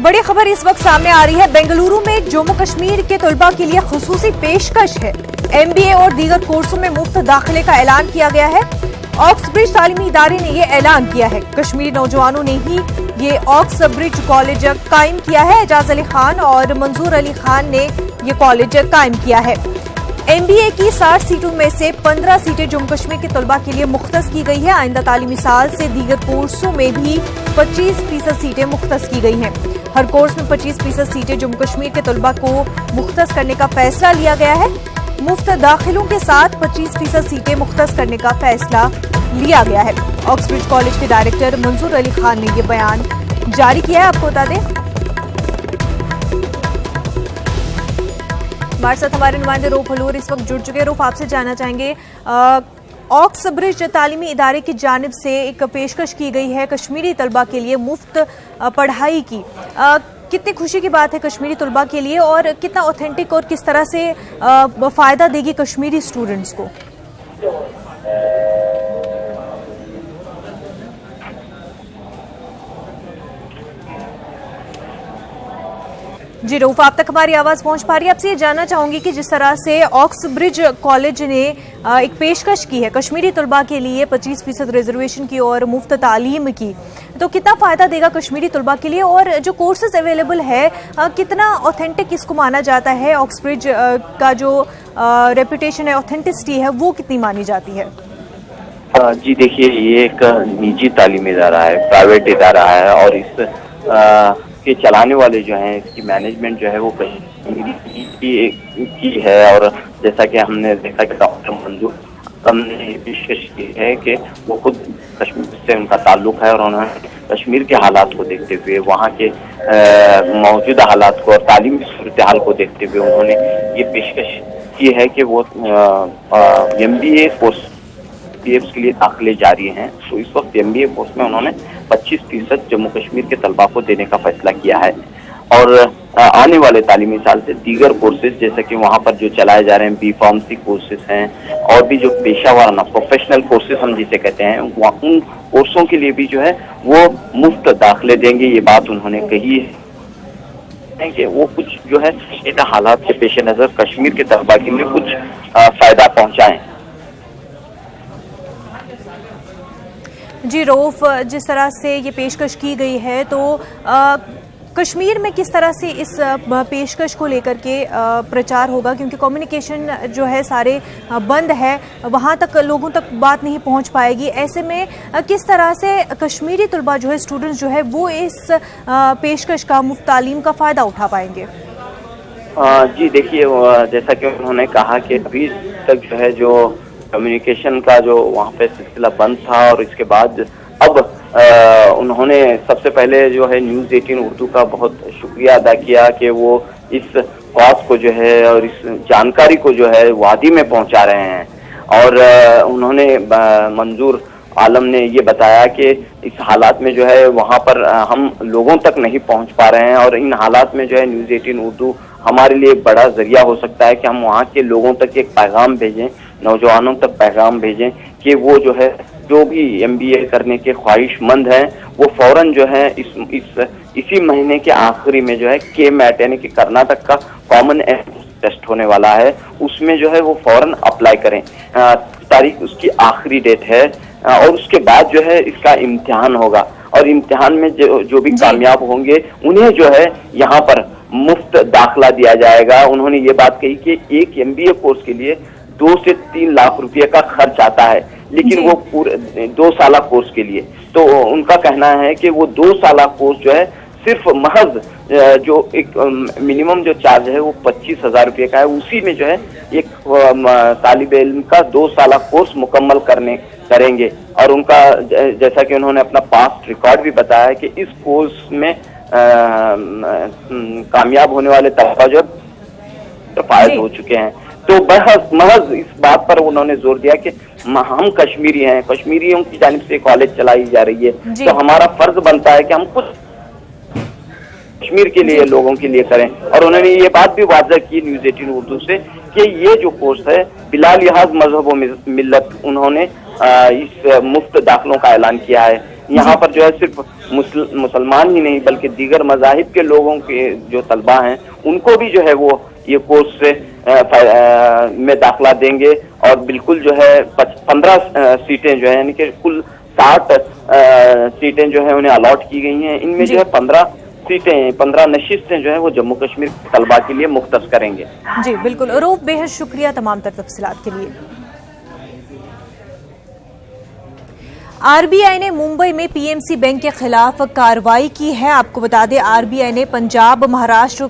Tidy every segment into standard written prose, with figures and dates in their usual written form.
बड़ी खबर इस वक्त सामने आ रही है। बेंगलुरु में जम्मू कश्मीर के तलबा के लिए खुसूसी पेशकश है। MBA और दीगर कोर्सों में मुफ्त दाखिले का ऐलान किया गया है। ऑक्सब्रिज तालीमी इदारे ने यह ऐलान किया है। कश्मीरी नौजवानों ने ही ये ऑक्सब्रिज कॉलेज कायम किया है। एजाज अली खान और मंजूर अली खान ने ये कॉलेज कायम किया है। MBA की 60 सीटों में से 15 सीटें जम्मू कश्मीर के तलबा के लिए मुख्तस की गई है। आइंदा तालीमी साल से दीगर कोर्सों में भी 25% सीटें मुख्तस की गई हैं। हर कोर्स में 25% सीटें जम्मू कश्मीर के तलबा को मुख्तस करने का फैसला लिया गया है। मुफ्त दाखिलों के साथ 25% सीटें मुख्तस करने का फैसला लिया गया है। ऑक्सब्रिज कॉलेज के डायरेक्टर मंजूर अली खान ने यह बयान जारी किया है। आपको बता दें, हमारे साथ हमारे नुमाइंदे रूफ हलूर इस वक्त जुड़ चुके हैं। रूफ, आपसे जानना चाहेंगे, ऑक्सब्रिज तालीमी इदारे की जानिब से एक पेशकश की गई है कश्मीरी तलबा के लिए मुफ्त पढ़ाई की। कितनी खुशी की बात है कश्मीरी तलबा के लिए, और कितना ऑथेंटिक और किस तरह से फ़ायदा देगी कश्मीरी स्टूडेंट्स को? जी रूफ, आप तक हमारी आवाज़ पहुंच पा रही है। आपसे ये जानना चाहूंगी कि जिस तरह से ऑक्सब्रिज कॉलेज ने एक पेशकश की है कश्मीरी तलबा के लिए 25% रिजर्वेशन की और मुफ्त तालीम की, तो कितना फ़ायदा देगा कश्मीरी तलबा के लिए, और जो कोर्सेज अवेलेबल है कितना ऑथेंटिक इसको माना जाता है? ऑक्सब्रिज का जो रेपुटेशन है, ऑथेंटिसिटी है, वो कितनी मानी जाती है? जी देखिए, ये एक निजी तालीमी इदारा है, प्राइवेट इदारा है, और इस के चलाने वाले जो हैं, इसकी मैनेजमेंट जो है वो कश्मीरी की है। और जैसा कि हमने देखा कि डॉक्टर मंजूर ने पेशकश की है कि वो खुद कश्मीर से उनका ताल्लुक है, और उन्होंने कश्मीर के हालात को देखते हुए, वहाँ के मौजूदा हालात को और तालीमी सूरत हाल को देखते हुए उन्होंने ये पेशकश की है कि वो MBA कोर्स के लिए दाखिले जारी हैं। तो इस वक्त MBA कोर्स में उन्होंने 25% जम्मू कश्मीर के तलबा को देने का फैसला किया है। और आने वाले तालीमी साल से दीगर कोर्सेज, जैसे कि वहाँ पर जो चलाए जा रहे हैं B.Pharmacy कोर्सेज हैं, और भी जो पेशा वाराना प्रोफेशनल कोर्सेज हम जिसे कहते हैं, उन कोर्सों के लिए भी जो है वो मुफ्त दाखिले देंगे। ये बात उन्होंने कही है कि वो कुछ जो है इन हालात के पेश नज़र कश्मीर के तलबा के लिए कुछ फ़ायदा पहुँचाएँ। जी रऊफ, जिस तरह से ये पेशकश की गई है, तो कश्मीर में किस तरह से इस पेशकश को लेकर के प्रचार होगा? क्योंकि कम्युनिकेशन जो है सारे बंद है, वहाँ तक लोगों तक बात नहीं पहुँच पाएगी। ऐसे में किस तरह से कश्मीरी तलबा जो है, स्टूडेंट्स जो है, वो इस पेशकश का, मुफ्त तालीम का फ़ायदा उठा पाएंगे? जी देखिए, जैसा कि उन्होंने कहा कि अभी तक जो है जो कम्युनिकेशन का जो वहाँ पे सिलसिला बंद था, और इसके बाद अब उन्होंने सबसे पहले जो है न्यूज़ 18 उर्दू का बहुत शुक्रिया अदा किया कि वो इस बात को जो है और इस जानकारी को जो है वादी में पहुँचा रहे हैं। और उन्होंने मंजूर आलम ने ये बताया कि इस हालात में जो है वहाँ पर हम लोगों तक नहीं पहुँच पा रहे हैं, और इन हालात में जो है न्यूज़ 18 उर्दू हमारे लिए बड़ा जरिया हो सकता है कि हम वहाँ के लोगों तक एक पैगाम भेजें, नौजवानों तक पैगाम भेजें कि वो जो है जो भी MBA करने के ख्वाहिशमंद हैं, वो फौरन जो है इसी महीने के आखिरी में जो है KMAT यानी कि कर्नाटक का कॉमन टेस्ट होने वाला है, उसमें जो है वो फौरन अप्लाई करें। तारीख उसकी आखिरी डेट है, और उसके बाद जो है इसका इम्तिहान होगा, और इम्तिहान में जो भी कामयाब होंगे उन्हें जो है यहाँ पर मुफ्त दाखिला दिया जाएगा। उन्होंने ये बात कही कि एक MBA कोर्स के लिए 2 से 3 लाख रुपए का खर्च आता है, लेकिन वो पूरे 2 साल कोर्स के लिए, तो उनका कहना है कि वो 2 साल कोर्स जो है सिर्फ महज जो एक मिनिमम जो चार्ज है वो 25,000 रुपये का है, उसी में जो है एक तालिब इल्म का 2 साल कोर्स मुकम्मल करेंगे। और उनका जैसा कि उन्होंने अपना पास्ट रिकॉर्ड भी बताया कि इस कोर्स में कामयाब होने वाले तलबा जो फायद हो चुके हैं। तो महज इस बात पर उन्होंने जोर दिया कि हम कश्मीरी हैं, कश्मीरियों की जानिब से कॉलेज चलाई जा रही है, तो हमारा फर्ज बनता है कि हम कुछ कश्मीर के लिए, लोगों के लिए करें। और उन्होंने ये बात भी वाज़ह की न्यूज़ 18 उर्दू से कि ये जो कोर्स है बिला लिहाज मजहब व मिल्लत, उन्होंने इस मुफ्त दाखिलों का ऐलान किया है। यहाँ पर जो है सिर्फ मुसलमान ही नहीं बल्कि दीगर मजाहिब के लोगों के जो तलबा हैं उनको भी जो है वो ये कोर्स से में दाखिला देंगे और बिल्कुल जो है 15 सीटें जो है यानी कि कुल 60 सीटें जो है उन्हें अलॉट की गई हैं। इनमें जो है 15 नशिस्तें जो है वो जम्मू कश्मीर तलबा के लिए मुख्तस करेंगे। जी बिल्कुल अरूप, बेहद शुक्रिया तमाम तर तफसीलात के लिए। आरबीआई ने मुंबई में पीएमसी बैंक के खिलाफ कार्रवाई की है। आपको बता दें, आरबीआई ने पंजाब महाराष्ट्र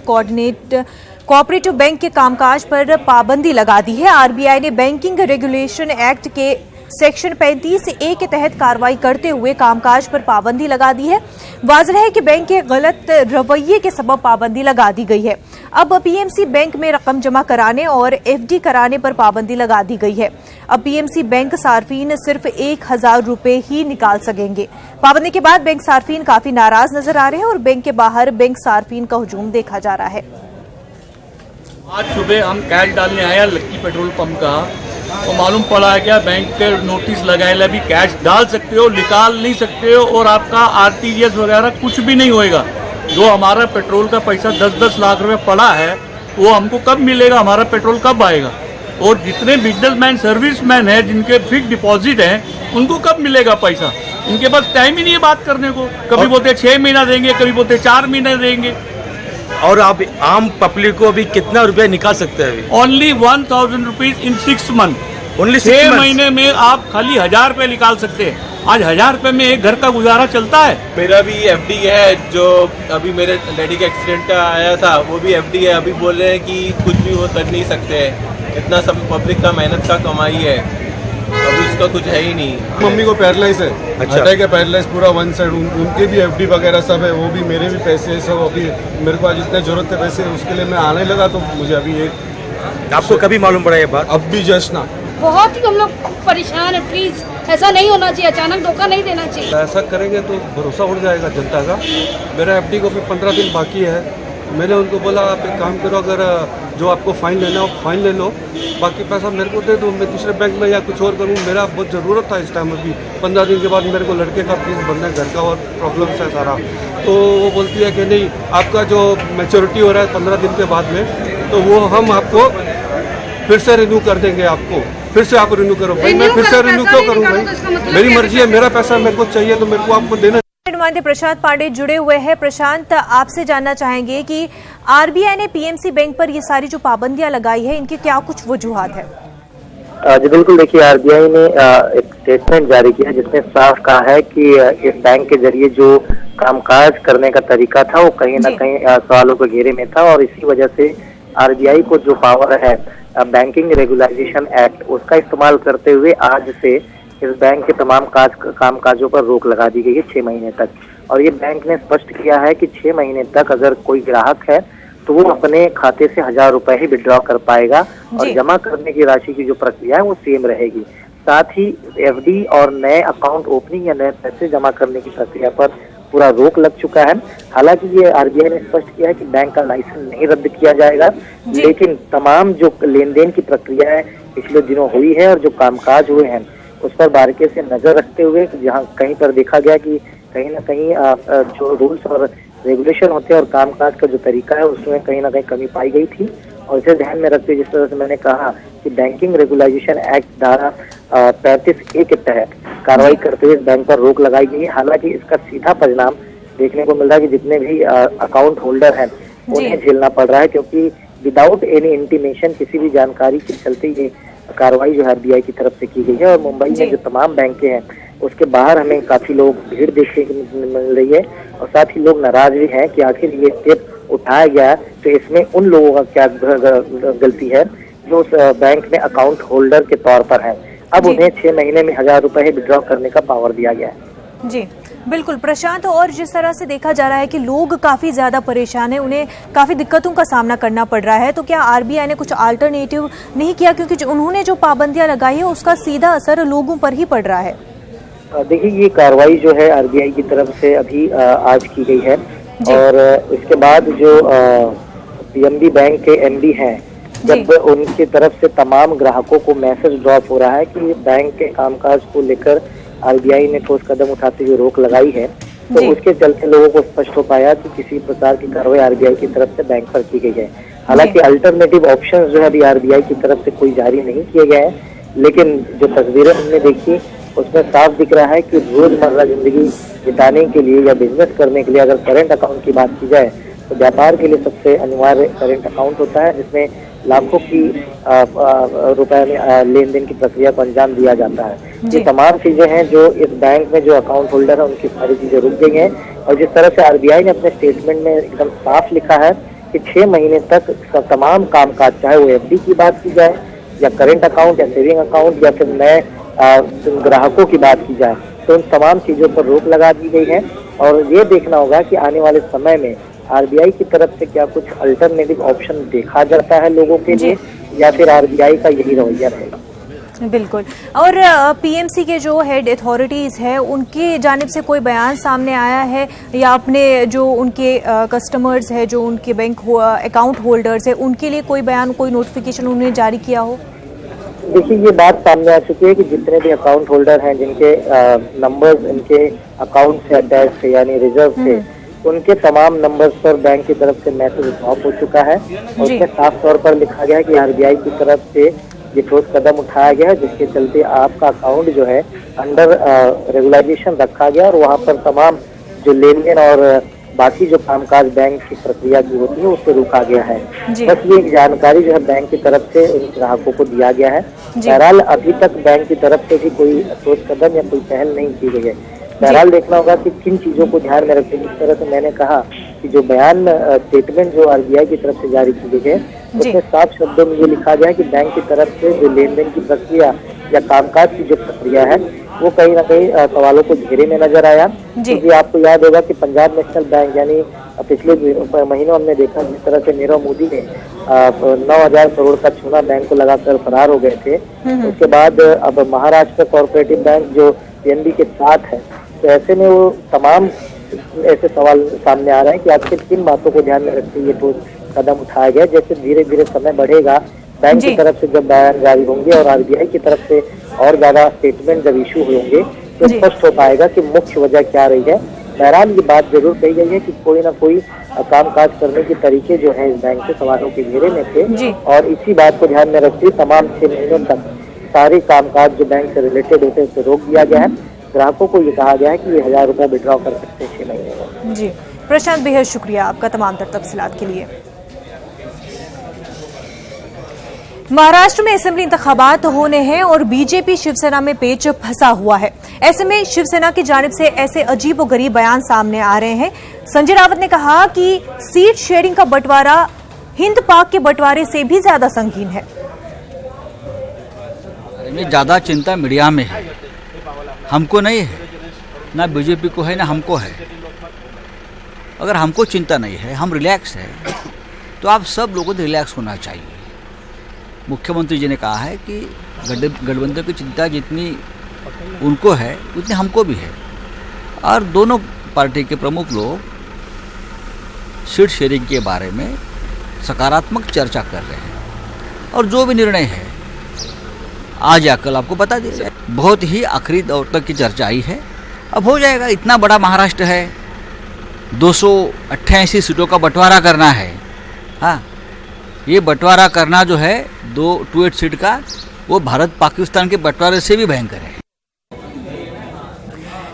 कोऑपरेटिव बैंक के कामकाज पर पाबंदी लगा दी है। आरबीआई ने बैंकिंग रेगुलेशन एक्ट के सेक्शन 35A के तहत कार्रवाई करते हुए कामकाज पर पाबंदी लगा दी है। वाज़ेह है कि बैंक के गलत रवैये के सबब पाबंदी लगा दी गई है। अब पीएमसी बैंक में रकम जमा कराने और एफडी कराने पर पाबंदी लगा दी गई है। अब पीएमसी बैंक सार्फिन सिर्फ 1000 रुपए ही निकाल सकेंगे। पाबंदी के बाद बैंक सार्फिन काफी नाराज नजर आ रहे हैं और बैंक के बाहर बैंक सार्फिन का हुजूम देखा जा रहा है। आज सुबह हम कैश डालने आया लक्की पेट्रोल पंप का, तो मालूम पड़ा है क्या बैंक के नोटिस लगाए अभी कैश डाल सकते हो, निकाल नहीं सकते हो और आपका आरटीजीएस वगैरह कुछ भी नहीं होएगा। जो हमारा पेट्रोल का पैसा 10-10 लाख रुपए पड़ा है वो हमको कब मिलेगा, हमारा पेट्रोल कब आएगा। और जितने बिजनेसमैन सर्विसमैन हैं जिनके फिक्स डिपॉजिट हैं उनको कब मिलेगा पैसा। इनके पास टाइम ही नहीं है बात करने को। कभी बोलते 6 महीना देंगे, कभी बोलते 4 महीने देंगे। और आप आम पब्लिक को भी कितना रुपया निकाल सकते हैं? Only 1000 rupees in 6 month. Only 6 महीने में आप खाली 1000 रुपये निकाल सकते हैं। आज 1000 रुपये में एक घर का गुजारा चलता है। मेरा भी एफडी है, जो अभी मेरे डैडी के एक्सीडेंट का आया था वो भी एफडी है। अभी बोल रहे हैं कि कुछ भी वो कर नहीं सकते, इतना सब पब्लिक का मेहनत का कमाई है, अभी उसका कुछ है ही नहीं। मम्मी को पैरालाइज है, अच्छा। अटैक है, पैरालाइज पूरा वन साइड। उनके भी एफडी वगैरह सब है, वो भी मेरे भी पैसे है सब। अभी मेरे को आज जितने जरूरत है पैसे उसके लिए मैं आने लगा, तो मुझे अभी एक आपको कभी मालूम पड़ा ये बात? अब भी जस्ट ना बहुत ही हम लोग परेशान है। प्लीज ऐसा नहीं होना चाहिए, अचानक धोखा नहीं देना चाहिए। ऐसा करेंगे तो भरोसा उड़ जाएगा जनता का। मेरा एफडी को भी 15 दिन बाकी है। मैंने उनको बोला आप एक काम करो, अगर जो आपको फाइन लेना हो फाइन ले लो, बाकी पैसा मेरे को दे दो, मैं दूसरे बैंक में या कुछ और करूँ। मेरा बहुत ज़रूरत था इस टाइम। अभी 15 दिन के बाद मेरे को लड़के का फीस भरना है, घर का और प्रॉब्लम्स है सारा। तो वो बोलती है कि नहीं, आपका जो मैच्योरिटी हो रहा है 15 दिन के बाद में, तो वो हम आपको फिर से रिन्यू कर देंगे। आपको फिर से आप रिन्यू करो। भाई मैं फिर से रिन्यू क्यों करूँ भाई? मेरी मर्जी है, मेरा पैसा मेरे को चाहिए तो मेरे को आपको देना। नुमाइंदे प्रशांत पांडे जुड़े हुए हैं। प्रशांत, आपसे जानना चाहेंगे कि आरबीआई ने पीएमसी बैंक पर ये सारी जो पाबंदियां लगाई है, इनकी क्या कुछ वजूहात है? जी बिल्कुल, देखिए आरबीआई ने एक स्टेटमेंट जारी किया जिसमें साफ कहा है कि इस बैंक के जरिए जो कामकाज करने का तरीका था वो कहीं ना कहीं सवालों के घेरे में था और इसी वजह से आरबीआई को जो पावर है बैंकिंग रेगुलाइजेशन एक्ट उसका इस्तेमाल करते हुए आज से इस बैंक के तमाम कामकाजों पर रोक लगा दी गई है 6 महीने तक। और ये बैंक ने स्पष्ट किया है कि 6 महीने तक अगर कोई ग्राहक है तो वो अपने खाते से 1000 रुपए ही विड्रॉ कर पाएगा और जमा करने की राशि की जो प्रक्रिया है वो सेम रहेगी। साथ ही एफडी और नए अकाउंट ओपनिंग या नए पैसे जमा करने की प्रक्रिया पर पूरा रोक लग चुका है। हालांकि ये आरबीआई ने स्पष्ट किया है कि बैंक का लाइसेंस नहीं रद्द किया जाएगा, लेकिन तमाम जो लेन देन की प्रक्रिया है पिछले दिनों हुई है और जो कामकाज हुए हैं उस पर बारीकी से नजर रखते हुए जहां कहीं पर देखा गया कि कहीं ना कहीं जो रूल्स और रेगुलेशन होते हैं और कामकाज का जो तरीका है उसमें कहीं ना कहीं कमी पाई गई थी। और इसे ध्यान में रखते हुए जिस तरह से मैंने कहा कि बैंकिंग रेगुलाइजेशन एक्ट धारा 35A के तहत कार्रवाई करते हुए बैंक पर रोक लगाई गई है। हालांकि इसका सीधा परिणाम देखने को मिल रहा है कि जितने भी अकाउंट होल्डर हैं उन्हें झेलना पड़ रहा है, क्योंकि विदाउट एनी इंटीमेशन किसी भी जानकारी के चलते ये कार्रवाई जो है आरबीआई की तरफ से की गई है। और मुंबई में जो तमाम बैंकें हैं उसके बाहर हमें काफी लोग भीड़ देखने को मिल रही है और साथ ही लोग नाराज भी हैं कि आखिर ये स्टेप उठाया गया तो इसमें उन लोगों का क्या गलती है जो उस बैंक में अकाउंट होल्डर के तौर पर है। अब उन्हें 6 महीने में 1000 रुपए ही विड्रॉ करने का पावर दिया गया है। जी बिल्कुल प्रशांत, और जिस तरह से देखा जा रहा है कि लोग काफी ज्यादा परेशान हैं, उन्हें काफी दिक्कतों का सामना करना पड़ रहा है, तो क्या आरबीआई ने कुछ अल्टरनेटिव नहीं किया? क्योंकि उन्होंने जो पाबंदियां लगाई है उसका सीधा असर लोगों पर ही पड़ रहा है। देखिए ये कार्रवाई जो है आरबीआई की तरफ से अभी आज की गई है और इसके बाद जो पीएनबी बैंक के एमडी हैं, जब उनकी तरफ से तमाम ग्राहकों को मैसेज ड्रॉप हो रहा है कि बैंक के कामकाज को लेकर आरबीआई ने ठोस कदम उठाते हुए रोक लगाई है, तो जी। उसके चलते लोगों को स्पष्ट हो पाया कि किसी प्रकार की कार्रवाई आरबीआई की तरफ से बैंक पर की गई है। हालांकि अल्टरनेटिव ऑप्शंस जो है अभी आरबीआई की तरफ से कोई जारी नहीं किए गए हैं, लेकिन जो तस्वीरें हमने देखी उसमें साफ दिख रहा है कि रोजमर्रा जिंदगी बिताने के लिए या बिजनेस करने के लिए अगर करंट अकाउंट की बात की जाए तो व्यापार के लिए सबसे अनिवार्य करंट अकाउंट होता है, जिसमें लाखों की रुपए में लेन देन की प्रक्रिया को अंजाम दिया जाता है। ये तमाम चीजें हैं जो इस बैंक में जो अकाउंट होल्डर है उनकी सारी चीजें रुक गई हैं। और जिस तरह से आरबीआई ने अपने स्टेटमेंट में एकदम साफ लिखा है कि 6 महीने तक तमाम कामकाज, चाहे वो एफडी की बात की जाए या करंट अकाउंट या सेविंग अकाउंट या फिर नए ग्राहकों की बात की जाए, तो उन तमाम चीजों पर रोक लगा दी गई है। और ये देखना होगा कि आने वाले समय में आरबीआई की तरफ से क्या कुछ अल्टरनेटिव ऑप्शन देखा जाता है लोगों के लिए, या फिर आरबीआई का यही रवैया रहेगा। बिल्कुल। और पीएमसी के जो हेड अथॉरिटीज़ है उनकी जानिब से कोई बयान सामने आया है, या अपने जो उनके कस्टमर्स है, जो उनके बैंक अकाउंट होल्डर्स है, उनके लिए कोई बयान, कोई नोटिफिकेशन उन्होंने जारी किया हो? देखिए, ये बात सामने आ चुकी है कि जितने भी अकाउंट होल्डर हैं जिनके नंबर्स इनके अकाउंट से अटैच थे यानी रिजर्व थे, उनके तमाम नंबर्स पर बैंक की तरफ से मैसेज ड्रॉप हो चुका है। और उसमें साफ तौर पर लिखा गया है कि आरबीआई की तरफ से ये ठोस कदम उठाया गया है, जिसके चलते आपका अकाउंट जो है अंडर रेगुलाइजेशन रखा गया और वहाँ पर तमाम जो लेन देन और बाकी जो कामकाज बैंक की प्रक्रिया की होती है उससे रोका गया है। बस ये एक जानकारी जो है बैंक की तरफ से इन ग्राहकों को दिया गया है। बहरहाल अभी तक बैंक की तरफ से भी कोई ठोस कदम या कोई पहल नहीं की गई है। बहरहाल देखना होगा कि किन चीजों को ध्यान में रखते। जिस तरह से मैंने कहा कि जो बयान स्टेटमेंट जो आरबीआई की तरफ से जारी की गई है उसमें साफ शब्दों में ये लिखा गया है कि बैंक की तरफ से जो लेन देन की प्रक्रिया या कामकाज की जो प्रक्रिया है वो कहीं ना कहीं सवालों को घेरे में नजर आया। क्योंकि आपको याद होगा कि पंजाब नेशनल बैंक यानी पिछले महीनों हमने देखा जिस तरह से नीरव मोदी ने 9,000 करोड़ का चूना बैंक को लगाकर फरार हो गए थे। उसके बाद अब महाराष्ट्र कोऑपरेटिव बैंक जो पीएनबी के साथ है, तो ऐसे में वो तमाम ऐसे सवाल सामने आ रहे हैं कि आखिर किन बातों को ध्यान में रखते हुए ठोस कदम उठाया गया। जैसे धीरे धीरे समय बढ़ेगा, बैंक की तरफ से जब बयान जारी होंगे और आरबीआई की तरफ से और ज्यादा स्टेटमेंट जब इशू होंगे तो स्पष्ट हो पाएगा कि मुख्य वजह क्या रही है। बहरहाल ये बात जरूर कही गई है कि कोई ना कोई कामकाज करने के तरीके जो है इस बैंक के सवालों के घेरे में थे, और इसी बात को ध्यान में रखते हुए तमाम 6 महीनों तक सारे कामकाज जो बैंक से रिलेटेड होते हैं उसे रोक दिया गया है। ग्राहकों को ये कहा गया है कि ये 1,000 रुपए विड्रॉ कर सकते हैं 6 महीने में। जी प्रशांत, बेहद शुक्रिया आपका तमाम तर तफसीलात के लिए। महाराष्ट्र में असेंबली इंतखाबात होने हैं और बीजेपी शिवसेना में पेच फंसा हुआ है। ऐसे में शिवसेना की जानिब से ऐसे अजीब और गरीब बयान सामने आ रहे हैं। संजय रावत ने कहा कि सीट शेयरिंग का बंटवारा हिंद पाक के बंटवारे से भी ज्यादा संगीन है। ज्यादा चिंता मीडिया में है, हमको नहीं है, ना बीजेपी को है ना हमको है। अगर हमको चिंता नहीं है, हम रिलैक्स है, तो आप सब लोगों को रिलैक्स होना चाहिए। मुख्यमंत्री जी ने कहा है कि गठबंधन की चिंता जितनी उनको है उतनी हमको भी है, और दोनों पार्टी के प्रमुख लोग सीट शेयरिंग के बारे में सकारात्मक चर्चा कर रहे हैं, और जो भी निर्णय है आज या कल आपको बता दिया जाए। बहुत ही आखिरी दौर तक की चर्चा आई है, अब हो जाएगा। इतना बड़ा महाराष्ट्र है, 288 सीटों का बंटवारा करना है। हाँ, ये बंटवारा करना जो है 228 सीट का, वो भारत पाकिस्तान के बंटवारे से भी भयंकर है।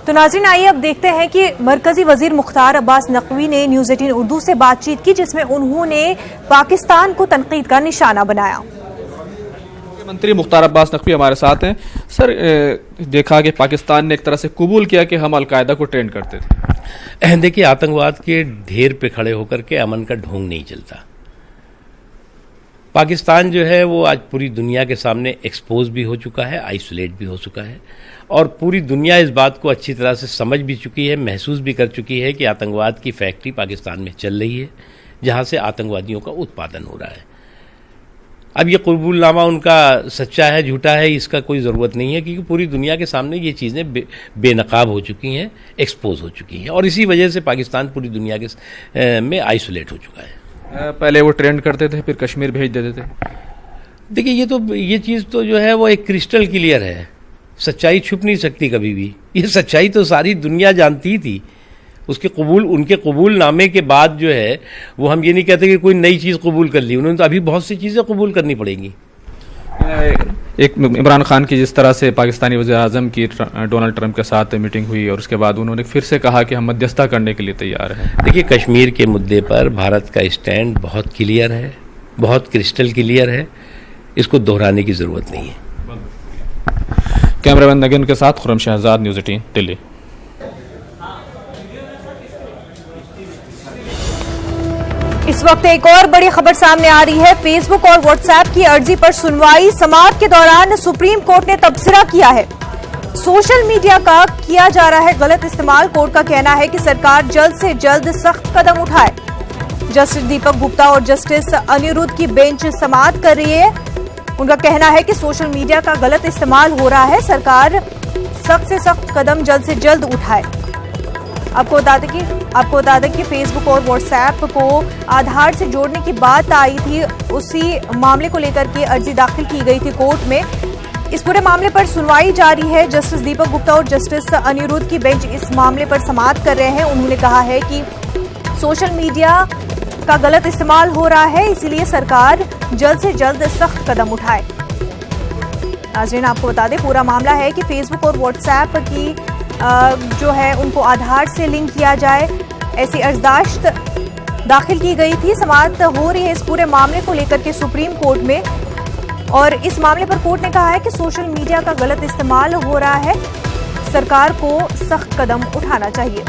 तो नाज़रीन, आइए अब देखते हैं कि मरकजी वजीर मुख्तार अब्बास नकवी ने न्यूज़ 18 उर्दू से बातचीत की, जिसमें उन्होंने पाकिस्तान को तनकीद का निशाना बनाया। मंत्री मुख्तार अब्बास नकवी हमारे साथ हैं। सर, देखा कि पाकिस्तान ने एक तरह से कबूल किया कि हम अलकायदा को ट्रेंड करते थे। देखिए, आतंकवाद के ढेर पे खड़े होकर के अमन का ढोंग नहीं चलता। पाकिस्तान जो है वो आज पूरी दुनिया के सामने एक्सपोज भी हो चुका है, आइसोलेट भी हो चुका है, और पूरी दुनिया इस बात को अच्छी तरह से समझ भी चुकी है, महसूस भी कर चुकी है कि आतंकवाद की फैक्ट्री पाकिस्तान में चल रही है, जहां से आतंकवादियों का उत्पादन हो रहा है। अब ये कबूलनामा उनका सच्चा है झूठा है इसका कोई ज़रूरत नहीं है, क्योंकि पूरी दुनिया के सामने ये चीज़ें बेनकाब हो चुकी हैं, एक्सपोज हो चुकी हैं, और इसी वजह से पाकिस्तान पूरी दुनिया के में आइसोलेट हो चुका है। पहले वो ट्रेंड करते थे, फिर कश्मीर भेज देते थे। देखिए, ये चीज़ तो जो है वो एक क्रिस्टल क्लियर है, सच्चाई छुप नहीं सकती कभी भी। ये सच्चाई तो सारी दुनिया जानती थी। उनके कबूलनामे के बाद जो है वो हम ये नहीं कहते कि कोई नई चीज़ कबूल कर ली, उन्होंने तो अभी बहुत सी चीज़ें कबूल करनी पड़ेंगी। एक इमरान खान की जिस तरह से पाकिस्तानी वज़ीर-ए-आज़म की डोनाल्ड ट्रंप के साथ मीटिंग हुई और उसके बाद उन्होंने फिर से कहा कि हम मध्यस्थता करने के लिए तैयार हैं। देखिए, कश्मीर के मुद्दे पर भारत का स्टैंड बहुत क्लियर है, बहुत क्रिस्टल क्लियर है, इसको दोहराने की ज़रूरत नहीं है। कैमरामैन नगीन के साथ खुर्रम शहजाद, न्यूज़ 18 दिल्ली। इस वक्त एक और बड़ी खबर सामने आ रही है। फेसबुक और व्हाट्सएप की अर्जी पर सुनवाई समाअत के दौरान सुप्रीम कोर्ट ने तबसरा किया है। सोशल मीडिया का किया जा रहा है गलत इस्तेमाल। कोर्ट का कहना है कि सरकार जल्द से जल्द सख्त कदम उठाए। जस्टिस दीपक गुप्ता और जस्टिस अनिरुद्ध की बेंच समाअत कर रही है। उनका कहना है कि सोशल मीडिया का गलत इस्तेमाल हो रहा है, सरकार सख्त से सख्त कदम जल्द से जल्द उठाए। आपको बता दें कि फेसबुक और व्हाट्सएप को आधार से जोड़ने की बात आई थी, उसी मामले को लेकर के अर्जी दाखिल की गई थी कोर्ट में। इस पूरे मामले पर सुनवाई जारी है। जस्टिस दीपक गुप्ता और जस्टिस अनिरुद्ध की बेंच इस मामले पर समाअत कर रहे हैं। उन्होंने कहा है कि सोशल मीडिया का गलत इस्तेमाल हो रहा है, इसीलिए सरकार जल्द से जल्द सख्त कदम उठाए। नाज़रीन, आपको बता दें पूरा मामला है कि फेसबुक और व्हाट्सएप की जो है उनको आधार से लिंक किया जाए, ऐसी अर्जदाश्त दाखिल की गई थी। समाअत हो रही है इस पूरे मामले को लेकर के सुप्रीम कोर्ट में, और इस मामले पर कोर्ट ने कहा है कि सोशल मीडिया का गलत इस्तेमाल हो रहा है, सरकार को सख्त कदम उठाना चाहिए।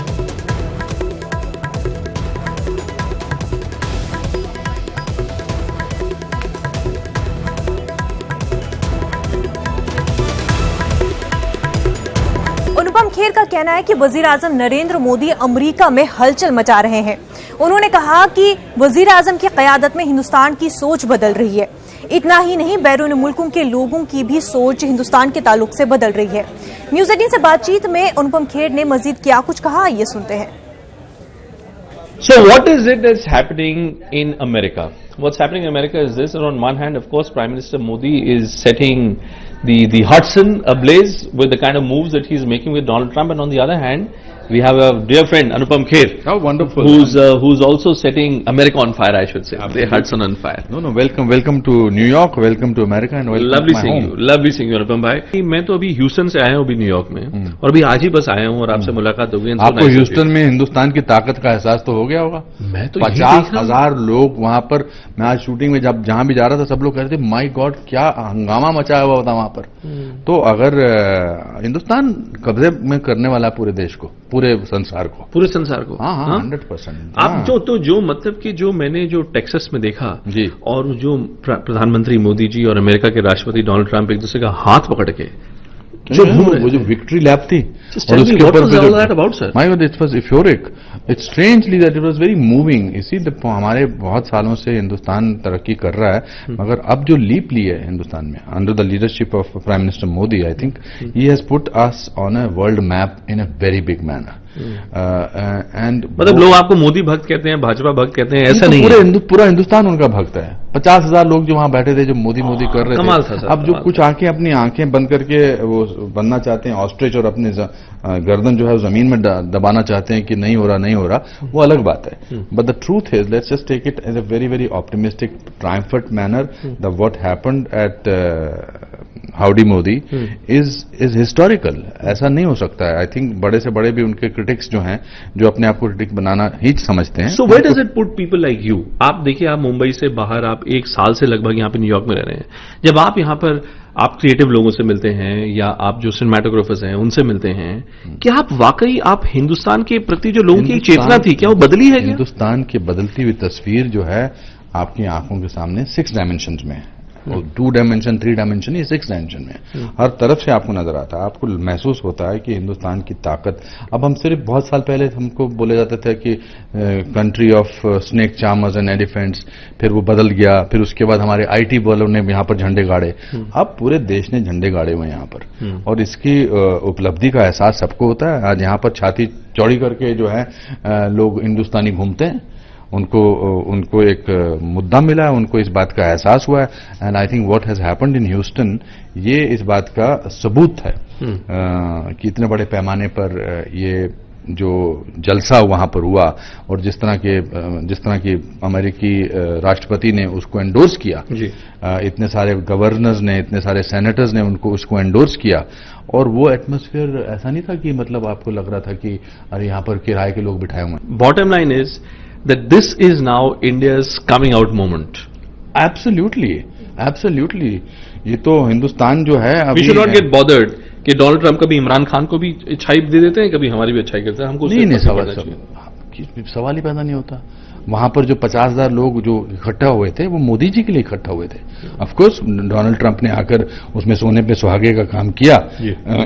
अनुपम खेर का कहना है कि वजीर आजम नरेंद्र मोदी अमेरिका में हलचल मचा रहे हैं। उन्होंने कहा कि वजीर आजम की क़यादत में हिंदुस्तान की सोच बदल रही है। इतना ही नहीं, बैरून मुल्कों के लोगों की भी सोच हिंदुस्तान के ताल्लुक से बदल रही है। न्यूज़ 18 से बातचीत में अनुपम खेर ने मजीद क्या कुछ कहा, ये सुनते हैं। So what is it that's happening in America? What's happening in America is this, and on one hand, of course, Prime Minister Modi is setting the Hudson ablaze with the kind of moves that he's making with Donald Trump, and on the other hand, we have a dear friend, Anupam Kher. How wonderful. Who's also setting America on fire, I should say. The Hudson on fire. No, welcome to New York, welcome to America, and welcome Lovely to my seeing home. you. Lovely seeing you, Anupam भाई। मैं तो अभी Houston से आया हूँ, अभी New York में, और अभी आज ही बस आया हूँ और आपसे मुलाकात हो गई। आपको ह्यूस्टन में हिंदुस्तान की ताकत का एहसास तो हो गया होगा। मैं तो 50,000 लोग वहां पर, मैं आज शूटिंग में जब जहां भी जा रहा था, सब लोग कह रहे थे माय गॉड क्या हंगामा मचाया हुआ था वहां पर। तो अगर हिंदुस्तान कब्जे में करने वाला है पूरे देश को, पूरे संसार को, पूरे संसार को। हाँ 100%। आप जो मतलब कि जो मैंने जो टेक्सास में देखा जी, और जो प्रधानमंत्री मोदी जी और अमेरिका के राष्ट्रपति डोनाल्ड ट्रंप एक दूसरे का हाथ पकड़ के जो वो जो विक्ट्री लैप थी और उसके ऊपर my god it was euphoric, it's strangely that it was very moving. इसी हमारे बहुत सालों से हिंदुस्तान तरक्की कर रहा है, मगर अब जो लीप ली है हिंदुस्तान में under the leadership of prime minister Modi, I think he has put us on a world map in a very big manner. And मतलब लोग आपको मोदी भक्त कहते हैं, भाजपा भक्त कहते हैं, ऐसा नहीं है। पूरा हिंदुस्तान उनका भक्त है। 50,000 लोग जो वहां बैठे थे, जो मोदी कर रहे थे, अब जो कुछ अपनी आंखें बंद करके वो बनना चाहते हैं ऑस्ट्रिच और अपने गर्दन जो है जमीन में दबाना चाहते हैं कि नहीं हो रहा, वो अलग बात है। But the truth is, let's just take it as a very very optimistic triumphant manner. The what happened at Howdy Modi is historical. ऐसा नहीं हो सकता है। आई थिंक बड़े से बड़े भी उनके क्रिटिक्स जो हैं, जो अपने आप को क्रिटिक बनाना ही समझते हैं। So where does it put people like you? आप देखिए, आप मुंबई से बाहर, आप 1 साल से लगभग यहाँ पे न्यूयॉर्क में रह रहे हैं। जब आप यहाँ पर आप क्रिएटिव लोगों से मिलते हैं या आप जो सिनेमेटोग्राफर्स हैं उनसे मिलते हैं, क्या आप वाकई आप हिंदुस्तान के प्रति जो लोगों की चेतना थी, क्या वो बदली है? हिंदुस्तान की बदलती हुई तस्वीर जो है आपकी आंखों के सामने 6 डायमेंशन में है। 2 डायमेंशन, 3 डायमेंशन, ये 6 डायमेंशन में हर तरफ से आपको नजर आता है। आपको महसूस होता है कि हिंदुस्तान की ताकत। अब हम सिर्फ बहुत साल पहले हमको बोले जाता था कि country of snake charmers and elephants, फिर वो बदल गया, फिर उसके बाद हमारे आईटी वालों ने यहाँ पर झंडे गाड़े। अब पूरे देश ने झंडे गाड़े हुए यहाँ पर, और इसकी उपलब्धि का एहसास सबको होता है। आज यहाँ पर छाती चौड़ी करके जो है लोग हिंदुस्तानी घूमते हैं, उनको एक मुद्दा मिला है, उनको इस बात का एहसास हुआ है। And I think what has happened in Houston ये इस बात का सबूत है कि इतने बड़े पैमाने पर ये जो जलसा वहां पर हुआ और जिस तरह की अमेरिकी राष्ट्रपति ने उसको एंडोर्स किया, इतने सारे गवर्नर्स ने, इतने सारे सेनेटर्स ने उसको एंडोर्स किया, और वो एटमॉस्फेयर ऐसा नहीं था कि मतलब आपको लग रहा था कि अरे यहाँ पर किराए के लोग बिठाए हुए हैं। Bottom line is that this is now India's coming out moment. Absolutely ये तो हिंदुस्तान जो है, we should not get bothered कि डोनाल्ड ट्रंप कभी इमरान खान को भी अच्छाई दे देते हैं, कभी हमारी भी अच्छाई करते हैं। हमको सवाल ही पैदा नहीं होता। वहां पर जो 50,000 लोग जो इकट्ठा हुए थे वो मोदी जी के लिए इकट्ठा हुए थे। ऑफ कोर्स डोनाल्ड ट्रंप ने आकर उसमें सोने पे सुहागे का काम किया,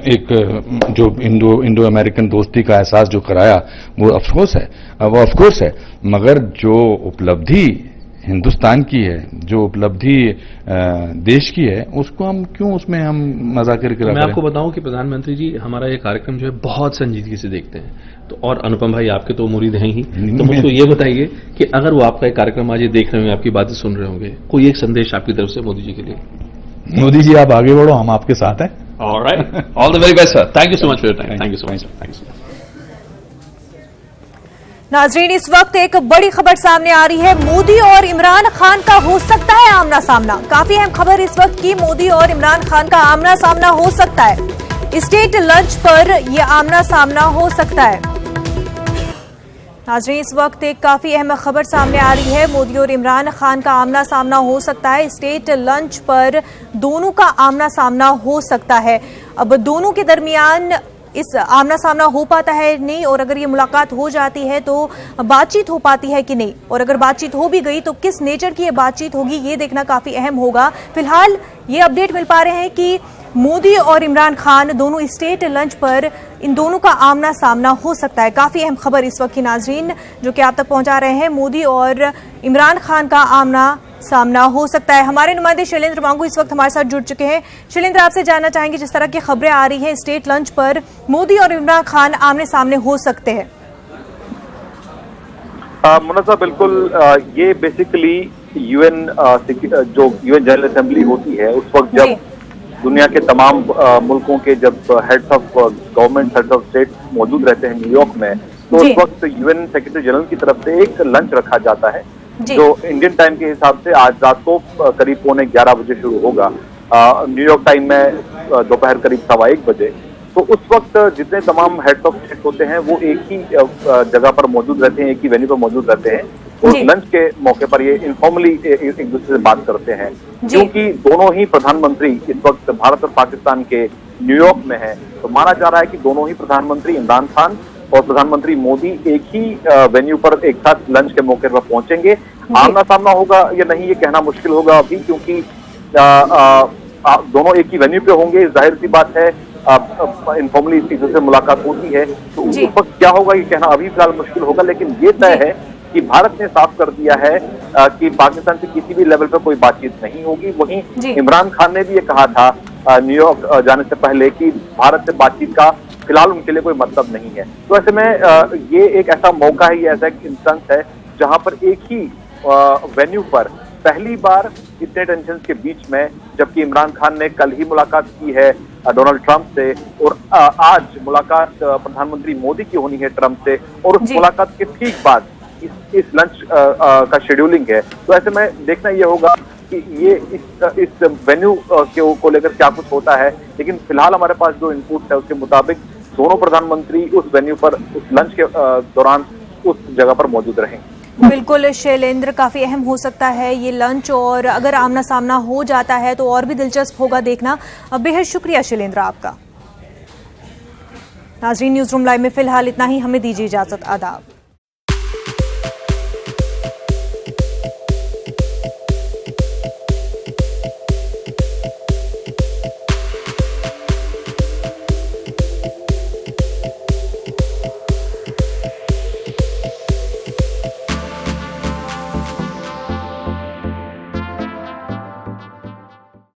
एक जो इंडो अमेरिकन दोस्ती का एहसास जो कराया वो ऑफकोर्स है, मगर जो उपलब्धि हिंदुस्तान की है, जो उपलब्धि देश की है, उसको हम क्यों उसमें हम मजाक करके रख रहे हैं। मैं आपको बताऊं कि प्रधानमंत्री जी हमारा ये कार्यक्रम जो है बहुत संजीदगी से देखते हैं, तो और अनुपम भाई आपके तो मुरीद हैं ही, तो मुझको ये बताइए कि अगर वो आपका एक कार्यक्रम आज ये देख रहे होंगे, आपकी बातें सुन रहे होंगे, कोई एक संदेश आपकी तरफ से मोदी जी के लिए? मोदी जी आप आगे बढ़ो, हम आपके साथ हैं। Alright, all the very best sir, thank you so much for your time, thank you so much sir, thank you so much. नाजरीन, इस वक्त एक बड़ी खबर सामने आ रही है। मोदी और इमरान खान का हो सकता है आमना सामना। काफी अहम खबर इस वक्त की, मोदी और इमरान खान का आमना सामना हो सकता है। स्टेट लंच पर यह आमना सामना हो सकता है। नाजरीन, इस वक्त एक काफी अहम खबर सामने आ रही है। मोदी और इमरान खान का आमना सामना हो सकता है। स्टेट लंच पर दोनों का आमना सामना हो सकता है। अब दोनों के दरमियान इस आमना सामना हो पाता है नहीं, और अगर ये मुलाकात हो जाती है तो बातचीत हो पाती है कि नहीं, और अगर बातचीत हो भी गई तो किस नेचर की ये बातचीत होगी, ये देखना काफी अहम होगा। फिलहाल ये अपडेट मिल पा रहे हैं कि मोदी और इमरान खान दोनों स्टेट लंच पर इन दोनों का आमना सामना हो सकता है। काफी अहम खबर इस वक्त की नाजरीन जो कि आप तक पहुंचा रहे हैं। मोदी और इमरान खान का आमना सामना हो सकता है। हमारे नुमाइंदे शैलेंद्र वांगू इस वक्त हमारे साथ जुड़ चुके हैं। शैलेंद्र, आपसे जानना चाहेंगे, जिस तरह की खबरें आ रही हैं स्टेट लंच पर मोदी और इमरान खान आमने सामने हो सकते हैं। मुनज़्ज़ा, बिल्कुल ये बेसिकली यूएन जो यूएन जनरल असेंबली होती है, उस वक्त जब दुनिया के तमाम मुल्कों के जब heads of government, heads of state मौजूद रहते हैं न्यूयॉर्क में, तो उस वक्त यूएन सेक्रेटरी जनरल की तरफ से एक लंच रखा जाता है जो इंडियन टाइम के हिसाब से आज रात को करीब 11:15 बजे शुरू होगा, न्यूयॉर्क टाइम में दोपहर करीब 1:15 बजे। तो उस वक्त जितने तमाम हेड्स ऑफ स्टेट होते हैं वो एक ही जगह पर मौजूद रहते हैं, एक ही वेन्यू पर मौजूद रहते हैं, और लंच के मौके पर ये इनफॉर्मली एक दूसरे से बात करते हैं। क्योंकि दोनों ही प्रधानमंत्री इस वक्त भारत और पाकिस्तान के न्यूयॉर्क में हैं, तो माना जा रहा है कि दोनों ही प्रधानमंत्री इमरान खान और प्रधानमंत्री मोदी एक ही वेन्यू पर एक साथ लंच के मौके पर पहुंचेंगे। आमना सामना होगा या नहीं ये कहना मुश्किल होगा अभी, क्योंकि दोनों एक ही वेन्यू पे होंगे, जाहिर सी बात है। इनफॉर्मली एक दूसरे से मुलाकात होती है, तो उस वक्त क्या होगा ये कहना अभी फिलहाल मुश्किल होगा। लेकिन ये तय है कि भारत ने साफ कर दिया है कि पाकिस्तान से किसी भी लेवल पर कोई बातचीत नहीं होगी। वहीं इमरान खान ने भी ये कहा था न्यूयॉर्क जाने से पहले कि भारत से बातचीत का फिलहाल उनके लिए कोई मतलब नहीं है। तो ऐसे में ये एक ऐसा मौका है, ये ऐसा एक इंस्टेंस है जहां पर एक ही वेन्यू पर पहली बार इतने टेंशन के बीच में, जबकि इमरान खान ने कल ही मुलाकात की है डोनाल्ड ट्रंप से, और आज मुलाकात प्रधानमंत्री मोदी की होनी है ट्रंप से, और उस मुलाकात के ठीक बाद इस लंच का शेड्यूलिंग है। तो ऐसे में देखना ये होगा कि ये इस वेन्यू को लेकर क्या कुछ होता है। लेकिन फिलहाल हमारे पास जो इनपुट है उसके मुताबिक दोनों प्रधानमंत्री उस वेन्यू पर उस लंच के दौरान उस जगह पर मौजूद रहेंगे। बिल्कुल शैलेंद्र, काफी अहम हो सकता है ये लंच, और अगर आमना सामना हो जाता है तो और भी दिलचस्प होगा देखना। बेहद शुक्रिया शैलेंद्र आपका। नाज़रीन, न्यूज़ रूम लाइव में फिलहाल इतना ही, हमें दीजिए इजाजत। आदाब।